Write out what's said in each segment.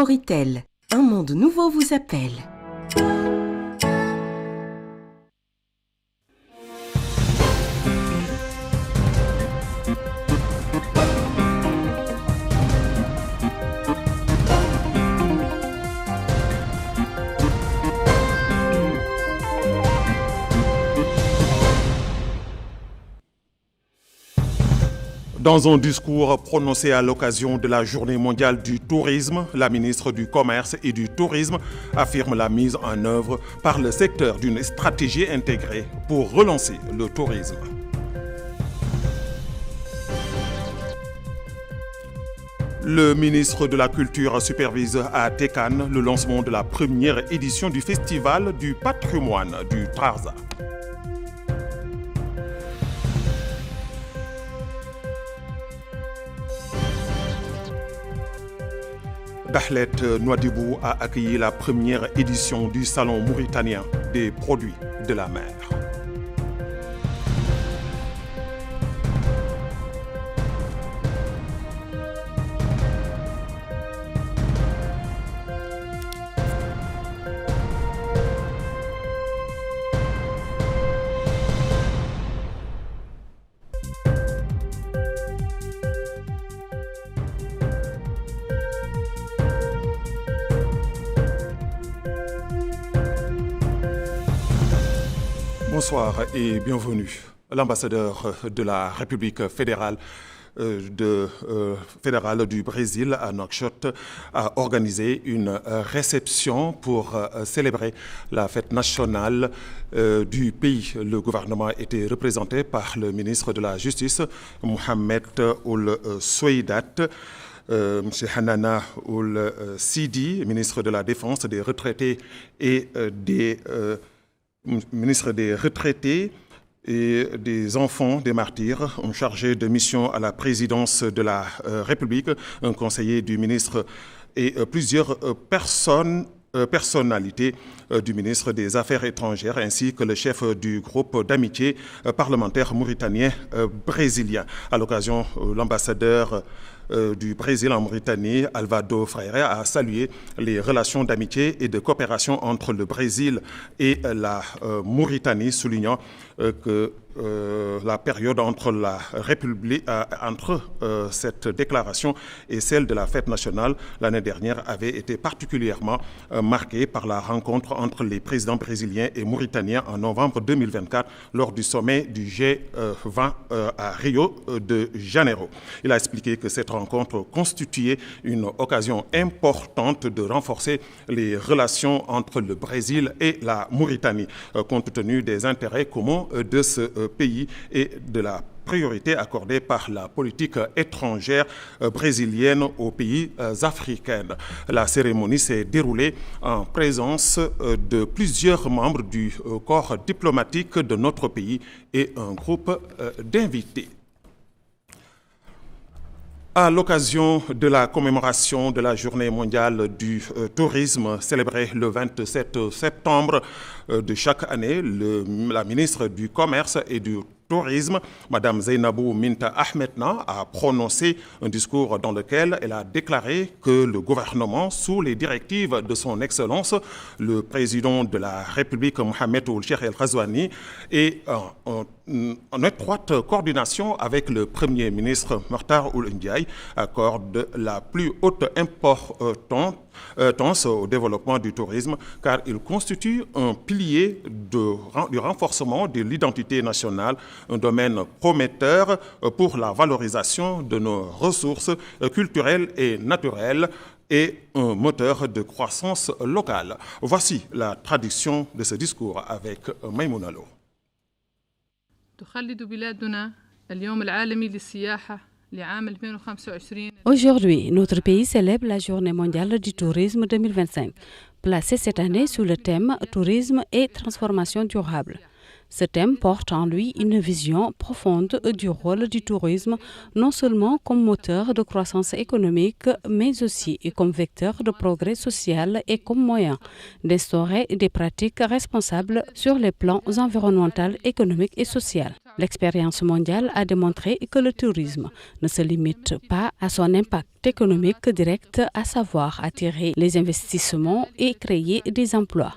Moritel, un monde nouveau vous appelle. Dans un discours prononcé à l'occasion de la Journée mondiale du tourisme, la ministre du Commerce et du Tourisme affirme la mise en œuvre par le secteur d'une stratégie intégrée pour relancer le tourisme. Le ministre de la Culture supervise à Tékane le lancement de la première édition du Festival du patrimoine du Trarza. Dahlet Nouadhibou a accueilli la première édition du Salon mauritanien des produits de la mer. Bonsoir et bienvenue. L'ambassadeur de la République fédérale du Brésil à Nouakchott a organisé une réception pour célébrer la fête nationale du pays. Le gouvernement était représenté par le ministre de la Justice, Mohamed Ould Soueidat, M. Hanana Ould Sidi, ministre de la Défense, des Retraités et ministre des Retraités et des enfants des martyrs, un chargé de mission à la présidence de la République, un conseiller du ministre et plusieurs personnalités du ministre des Affaires étrangères ainsi que le chef du groupe d'amitié parlementaire mauritanien-brésilien. À l'occasion, l'ambassadeur du Brésil en Mauritanie, Alvaro Freire, a salué les relations d'amitié et de coopération entre le Brésil et la Mauritanie, soulignant que la période entre cette déclaration et celle de la fête nationale l'année dernière avait été particulièrement marquée par la rencontre entre les présidents brésiliens et mauritaniens en novembre 2024 lors du sommet du G20 à Rio de Janeiro. Il a expliqué que cette rencontre constituait une occasion importante de renforcer les relations entre le Brésil et la Mauritanie, compte tenu des intérêts communs de ce pays et de la priorité accordée par la politique étrangère brésilienne aux pays africains. La cérémonie s'est déroulée en présence de plusieurs membres du corps diplomatique de notre pays et un groupe d'invités. À l'occasion de la commémoration de la Journée mondiale du tourisme célébrée le 27 septembre de chaque année, la ministre du Commerce et du Tourisme, Mme Zainabou Minta Ahmedna, a prononcé un discours dans lequel elle a déclaré que le gouvernement, sous les directives de son Excellence, le président de la République, Mohamed Ould Cheikh El Ghazouani, et en étroite coordination avec le Premier ministre Makhtar Ould Ndiaye, accorde la plus haute importance au développement du tourisme, car il constitue un pilier du renforcement de l'identité nationale, un domaine prometteur pour la valorisation de nos ressources culturelles et naturelles et un moteur de croissance locale. Voici la traduction de ce discours avec Maïmouna Lo. Aujourd'hui, notre pays célèbre la Journée mondiale du tourisme 2025, placée cette année sous le thème Tourisme et transformation durable. Ce thème porte en lui une vision profonde du rôle du tourisme, non seulement comme moteur de croissance économique, mais aussi comme vecteur de progrès social et comme moyen d'instaurer des pratiques responsables sur les plans environnemental, économique et social. L'expérience mondiale a démontré que le tourisme ne se limite pas à son impact économique direct, à savoir attirer les investissements et créer des emplois.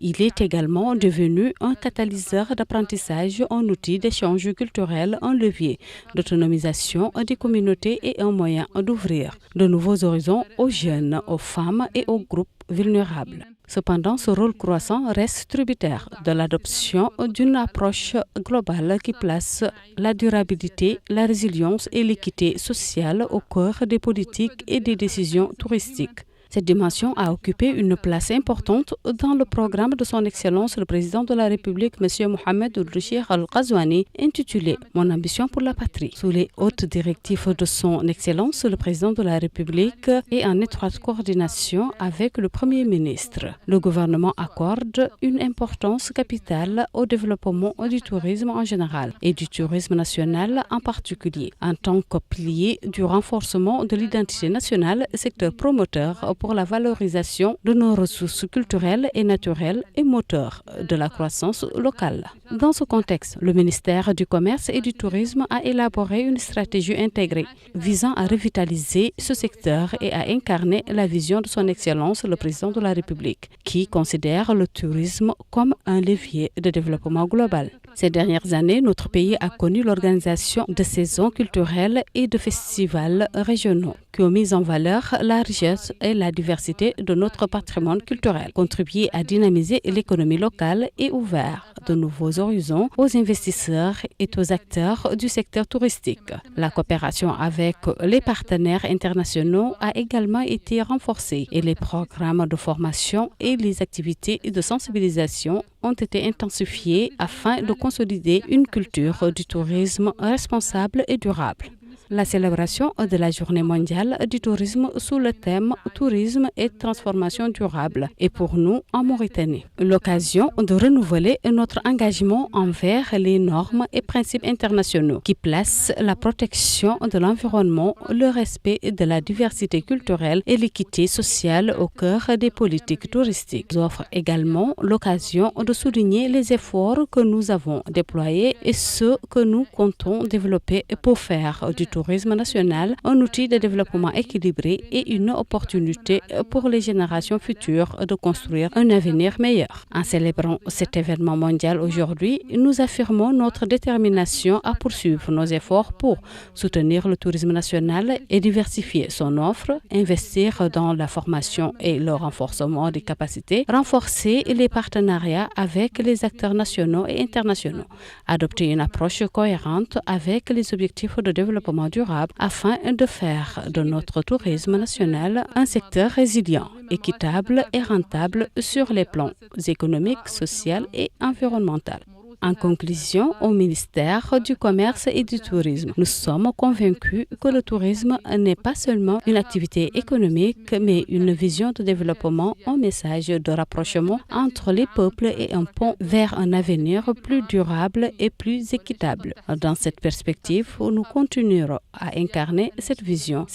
Il est également devenu un catalyseur d'apprentissage, un outil d'échange culturel, un levier d'autonomisation des communautés et un moyen d'ouvrir de nouveaux horizons aux jeunes, aux femmes et aux groupes vulnérables. Cependant, ce rôle croissant reste tributaire de l'adoption d'une approche globale qui place la durabilité, la résilience et l'équité sociale au cœur des politiques et des décisions touristiques. Cette dimension a occupé une place importante dans le programme de son Excellence le Président de la République, M. Mohamed Ould-Cheikh Al-Ghazouani, intitulé « Mon ambition pour la patrie ». Sous les hautes directives de son Excellence le Président de la République et en étroite coordination avec le Premier ministre, le gouvernement accorde une importance capitale au développement du tourisme en général et du tourisme national en particulier, en tant que pilier du renforcement de l'identité nationale, secteur promoteur pour la valorisation de nos ressources culturelles et naturelles et moteur de la croissance locale. Dans ce contexte, le ministère du Commerce et du Tourisme a élaboré une stratégie intégrée visant à revitaliser ce secteur et à incarner la vision de son Excellence le Président de la République, qui considère le tourisme comme un levier de développement global. Ces dernières années, notre pays a connu l'organisation de saisons culturelles et de festivals régionaux qui ont mis en valeur la richesse et la diversité de notre patrimoine culturel, contribué à dynamiser l'économie locale et ouvert de nouveaux horizons aux investisseurs et aux acteurs du secteur touristique. La coopération avec les partenaires internationaux a également été renforcée et les programmes de formation et les activités de sensibilisation ont été intensifiés afin de consolider une culture du tourisme responsable et durable. La célébration de la Journée mondiale du tourisme sous le thème Tourisme et transformation durable est pour nous en Mauritanie l'occasion de renouveler notre engagement envers les normes et principes internationaux qui placent la protection de l'environnement, le respect de la diversité culturelle et l'équité sociale au cœur des politiques touristiques. Nous offre également l'occasion de souligner les efforts que nous avons déployés et ceux que nous comptons développer pour faire du tourisme national un outil de développement équilibré et une opportunité pour les générations futures de construire un avenir meilleur. En célébrant cet événement mondial aujourd'hui, nous affirmons notre détermination à poursuivre nos efforts pour soutenir le tourisme national et diversifier son offre, investir dans la formation et le renforcement des capacités, renforcer les partenariats avec les acteurs nationaux et internationaux, adopter une approche cohérente avec les objectifs de développement durable afin de faire de notre tourisme national un secteur résilient, équitable et rentable sur les plans économiques, social et environnemental. En conclusion, au ministère du Commerce et du Tourisme, nous sommes convaincus que le tourisme n'est pas seulement une activité économique, mais une vision de développement, un message de rapprochement entre les peuples et un pont vers un avenir plus durable et plus équitable. Dans cette perspective, nous continuerons à incarner cette vision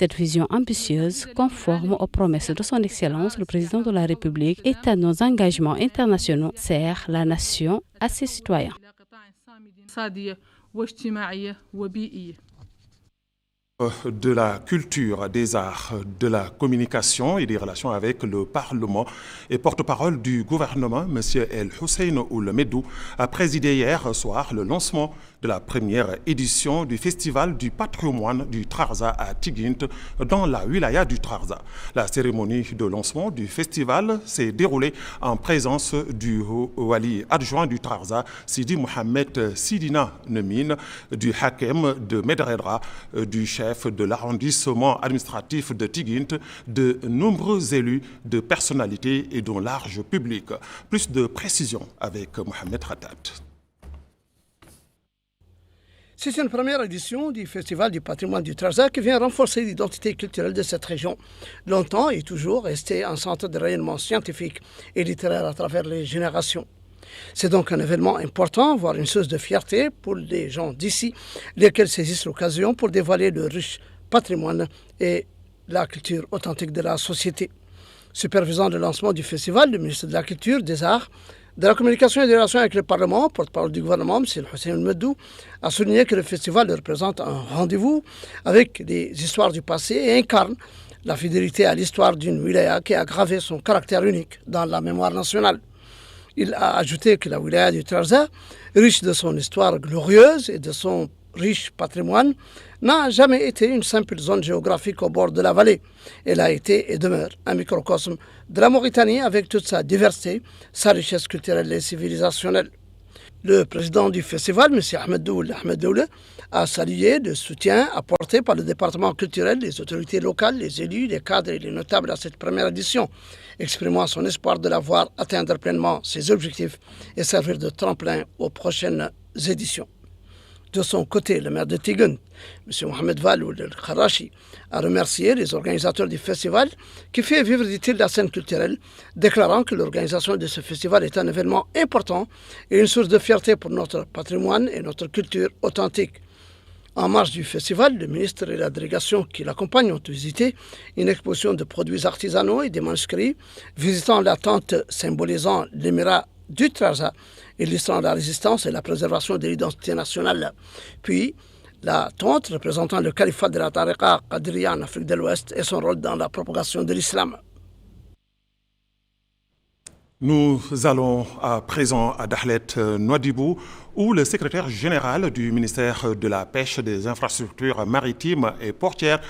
ambitieuse, conforme aux promesses de son Excellence, le Président de la République, et à nos engagements internationaux, sert la nation à ses citoyens. De la culture, des arts, de la communication et des relations avec le Parlement et porte-parole du gouvernement, M. El Hussein Ould Meddou, a présidé hier soir le lancement de la première édition du Festival du patrimoine du Trarza à Tigint, dans la wilaya du Trarza. La cérémonie de lancement du festival s'est déroulée en présence du wali adjoint du Trarza, Sidi Mohamed Sidina Nemine, du Hakem de Medredra, du chef de l'arrondissement administratif de Tigint, de nombreux élus de personnalités et d'un large public. Plus de précisions avec Mohamed Khattat. C'est une première édition du Festival du patrimoine du Trarza qui vient renforcer l'identité culturelle de cette région. Longtemps et toujours resté un centre de rayonnement scientifique et littéraire à travers les générations. C'est donc un événement important, voire une source de fierté pour les gens d'ici, lesquels saisissent l'occasion pour dévoiler le riche patrimoine et la culture authentique de la société. Supervisant le lancement du festival, le ministre de la Culture, des Arts, de la Communication et des Relations avec le Parlement, porte-parole du gouvernement, M. Hussein Medou, a souligné que le festival représente un rendez-vous avec les histoires du passé et incarne la fidélité à l'histoire d'une wilaya qui a gravé son caractère unique dans la mémoire nationale. Il a ajouté que la wilaya du Trarza, riche de son histoire glorieuse et de son riche patrimoine, n'a jamais été une simple zone géographique au bord de la vallée. Elle a été et demeure un microcosme de la Mauritanie avec toute sa diversité, sa richesse culturelle et civilisationnelle. Le président du festival, M. Ahmed Doule, a salué le soutien apporté par le département culturel, les autorités locales, les élus, les cadres et les notables à cette première édition, exprimant son espoir de la voir atteindre pleinement ses objectifs et servir de tremplin aux prochaines éditions. De son côté, le maire de Tigun, M. Mohamed Valou El-Kharachi, a remercié les organisateurs du festival qui fait vivre, dit-il, la scène culturelle, déclarant que l'organisation de ce festival est un événement important et une source de fierté pour notre patrimoine et notre culture authentique. En marge du festival, le ministre et la délégation qui l'accompagnent ont visité une exposition de produits artisanaux et des manuscrits, visitant la tente symbolisant l'émirat du Trarza, illustrant la résistance et la préservation de l'identité nationale. Puis, la tente représentant le califat de la Tariqa Qadriya en Afrique de l'Ouest et son rôle dans la propagation de l'islam. Nous allons à présent à Dahlet Nouadhibou, où le secrétaire général du ministère de la Pêche, des Infrastructures maritimes et portières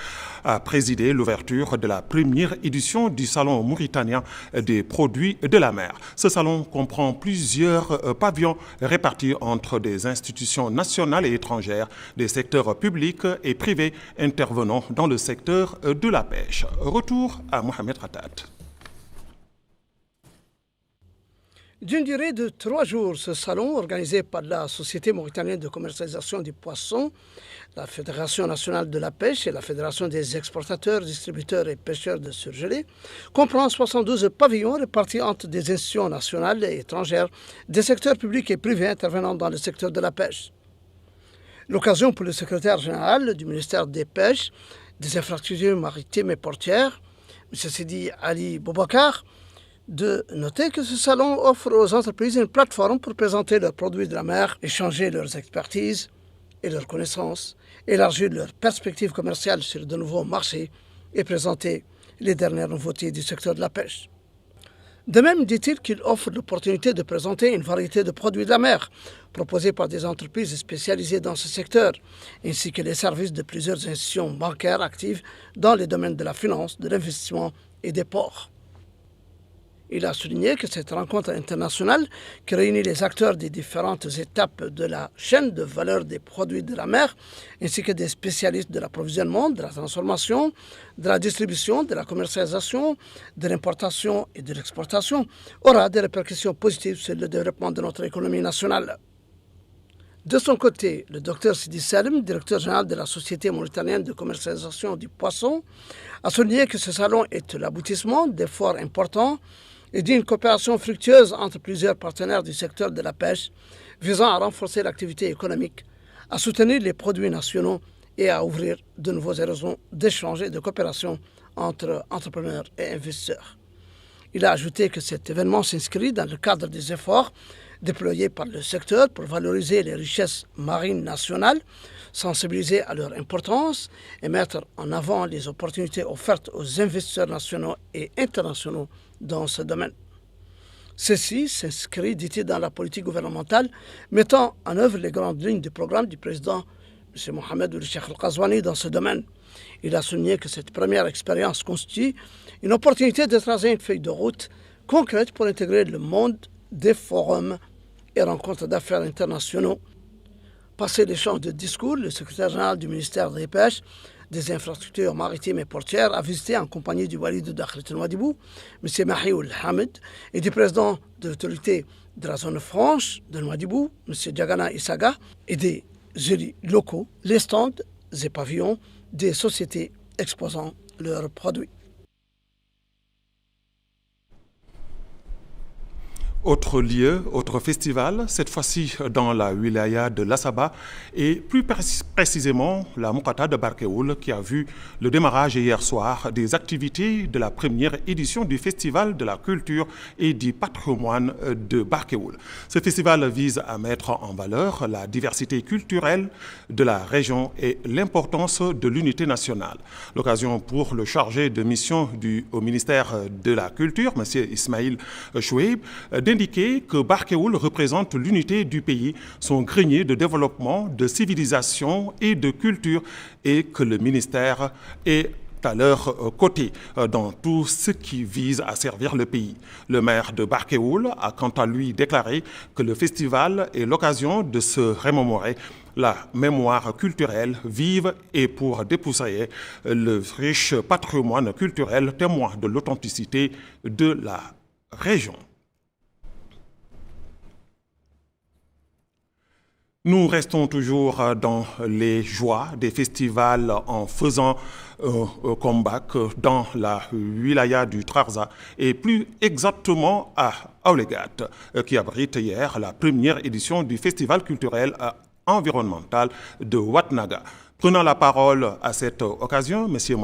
a présidé l'ouverture de la première édition du Salon mauritanien des produits de la mer. Ce salon comprend plusieurs pavillons répartis entre des institutions nationales et étrangères, des secteurs publics et privés intervenant dans le secteur de la pêche. Retour à Mohamed Khatat. D'une durée de 3 jours, ce salon, organisé par la Société mauritanienne de commercialisation du poisson, la Fédération nationale de la pêche et la Fédération des exportateurs, distributeurs et pêcheurs de surgelés, comprend 72 pavillons répartis entre des institutions nationales et étrangères, des secteurs publics et privés intervenant dans le secteur de la pêche. L'occasion pour le secrétaire général du ministère des Pêches, des Infrastructures maritimes et portières, M. Sidi Ali Boubacar, de noter que ce salon offre aux entreprises une plateforme pour présenter leurs produits de la mer, échanger leurs expertises et leurs connaissances, élargir leurs perspectives commerciales sur de nouveaux marchés et présenter les dernières nouveautés du secteur de la pêche. De même, dit-il qu'il offre l'opportunité de présenter une variété de produits de la mer proposés par des entreprises spécialisées dans ce secteur, ainsi que les services de plusieurs institutions bancaires actives dans les domaines de la finance, de l'investissement et des ports. Il a souligné que cette rencontre internationale qui réunit les acteurs des différentes étapes de la chaîne de valeur des produits de la mer, ainsi que des spécialistes de l'approvisionnement, de la transformation, de la distribution, de la commercialisation, de l'importation et de l'exportation, aura des répercussions positives sur le développement de notre économie nationale. De son côté, le Dr Sidi Salim, directeur général de la Société mauritanienne de commercialisation du poisson, a souligné que ce salon est l'aboutissement d'efforts importants et d'une coopération fructueuse entre plusieurs partenaires du secteur de la pêche visant à renforcer l'activité économique, à soutenir les produits nationaux et à ouvrir de nouveaux horizons d'échange et de coopération entre entrepreneurs et investisseurs. Il a ajouté que cet événement s'inscrit dans le cadre des efforts déployés par le secteur pour valoriser les richesses marines nationales, sensibiliser à leur importance et mettre en avant les opportunités offertes aux investisseurs nationaux et internationaux dans ce domaine. Ceci s'inscrit, dit-il, dans la politique gouvernementale mettant en œuvre les grandes lignes du programme du président M. Mohamed Ould Cheikh Al-Qazouani dans ce domaine. Il a souligné que cette première expérience constitue une opportunité de tracer une feuille de route concrète pour intégrer le monde des forums et rencontres d'affaires internationaux. Passé l'échange de discours, le secrétaire général du ministère des Pêches, des Infrastructures maritimes et portières a visité en compagnie du wali de Dahlet Nouadhibou, M. Mahioul Hamid, et du président de l'autorité de la zone franche de Nouadhibou, M. Diagana Issaga, et des élus locaux, les stands et pavillons des sociétés exposant leurs produits. Autre lieu, autre festival, cette fois-ci dans la wilaya de Lassaba et plus précisément la Moukhata de Barkeoul qui a vu le démarrage hier soir des activités de la première édition du Festival de la culture et du patrimoine de Barkeoul. Ce festival vise à mettre en valeur la diversité culturelle de la région et l'importance de l'unité nationale. L'occasion pour le chargé de mission au ministère de la Culture, M. Ismaïl Choueib, d'indiquer que Barkeoul représente l'unité du pays, son grenier de développement, de civilisation et de culture, et que le ministère est à leur côté dans tout ce qui vise à servir le pays. Le maire de Barkeoul a quant à lui déclaré que le festival est l'occasion de se remémorer la mémoire culturelle vive et pour dépoussiérer le riche patrimoine culturel témoin de l'authenticité de la région. Nous restons toujours dans les joies des festivals en faisant comeback dans la wilaya du Trarza et plus exactement à Aoulegat, qui abrite hier la première édition du festival culturel environnemental de Ouattanaga. Prenant la parole à cette occasion, M.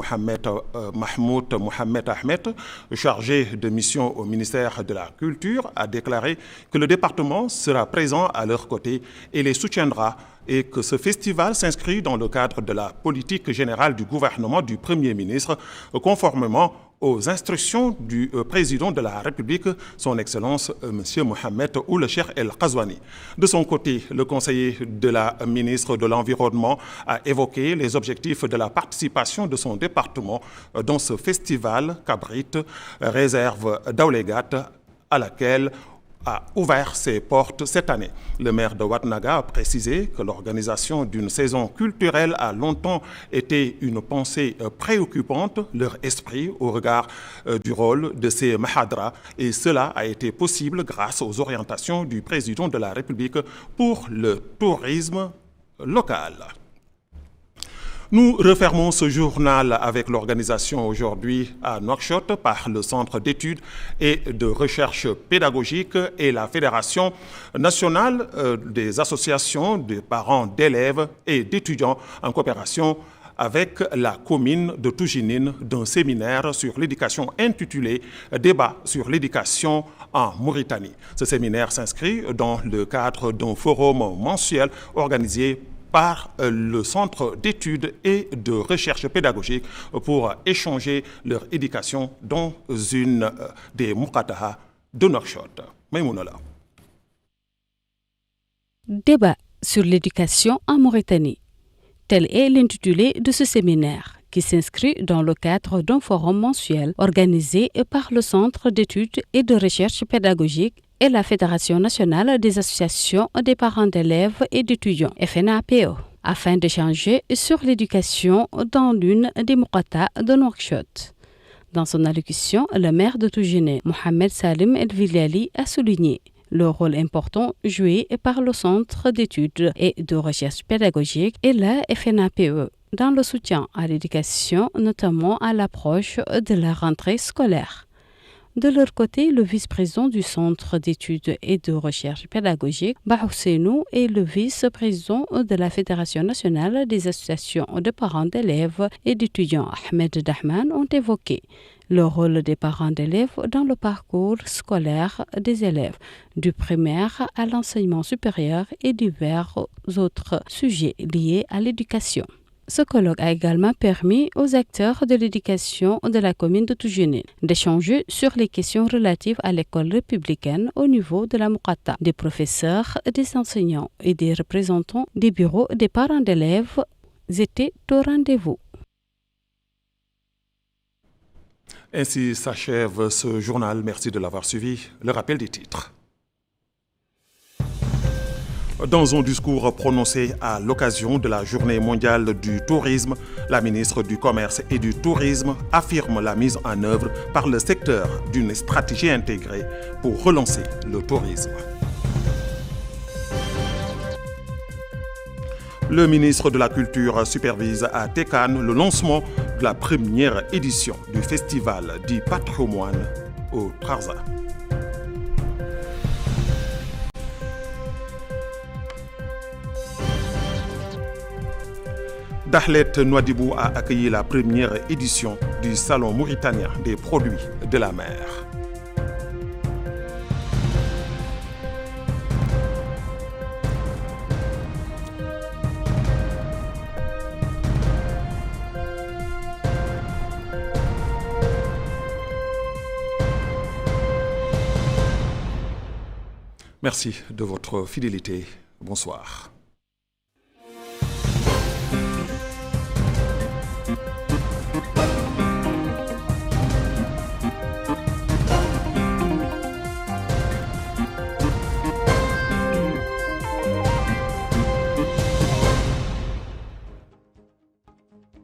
Mahmoud Mohamed Ahmed, chargé de mission au ministère de la Culture, a déclaré que le département sera présent à leur côté et les soutiendra et que ce festival s'inscrit dans le cadre de la politique générale du gouvernement du Premier ministre, conformément aux instructions du président de la République, son Excellence M. Mohamed Ould Cheikh El Ghazouani. De son côté, le conseiller de la ministre de l'Environnement a évoqué les objectifs de la participation de son département dans ce festival qu'abrite réserve d'Aoulegat à laquelle a ouvert ses portes cette année. Le maire de Ouattanaga a précisé que l'organisation d'une saison culturelle a longtemps été une pensée préoccupante, leur esprit au regard du rôle de ces mahadras, et cela a été possible grâce aux orientations du président de la République pour le tourisme local. Nous refermons ce journal avec l'organisation aujourd'hui à Nouakchott par le Centre d'études et de recherche pédagogique et la Fédération nationale des associations de parents d'élèves et d'étudiants en coopération avec la commune de Toujinine d'un séminaire sur l'éducation intitulé « Débat sur l'éducation en Mauritanie ». Ce séminaire s'inscrit dans le cadre d'un forum mensuel organisé par le Centre d'études et de recherche pédagogique pour échanger leur éducation dans une des Moukhataha de Nouakchott. Maïmounala. Débat sur l'éducation en Mauritanie. Tel est l'intitulé de ce séminaire qui s'inscrit dans le cadre d'un forum mensuel organisé par le Centre d'études et de recherche pédagogique et la Fédération nationale des associations des parents d'élèves et d'étudiants, FNAPO, afin d'échanger sur l'éducation dans l'une des Moukhata de Nouakchott. Dans son allocution, le maire de Toujine, Mohamed Salim El Vilali, a souligné le rôle important joué par le Centre d'études et de recherche pédagogique et la FNAPE dans le soutien à l'éducation, notamment à l'approche de la rentrée scolaire. De leur côté, le vice-président du Centre d'études et de recherche pédagogique, Bahousseinou, et le vice-président de la Fédération nationale des associations de parents d'élèves et d'étudiants, Ahmed Dahman, ont évoqué le rôle des parents d'élèves dans le parcours scolaire des élèves, du primaire à l'enseignement supérieur et divers autres sujets liés à l'éducation. Ce colloque a également permis aux acteurs de l'éducation de la commune de Toujine d'échanger sur les questions relatives à l'école républicaine au niveau de la Moukhata. Des professeurs, des enseignants et des représentants des bureaux des parents d'élèves étaient au rendez-vous. Ainsi s'achève ce journal. Merci de l'avoir suivi. Le rappel des titres. Dans un discours prononcé à l'occasion de la Journée mondiale du tourisme, la ministre du Commerce et du Tourisme affirme la mise en œuvre par le secteur d'une stratégie intégrée pour relancer le tourisme. Le ministre de la Culture supervise à Tékane le lancement de la première édition du Festival du patrimoine au Trarza. Dakhlet Nouadhibou a accueilli la première édition du Salon mauritanien des produits de la mer. Merci de votre fidélité. Bonsoir.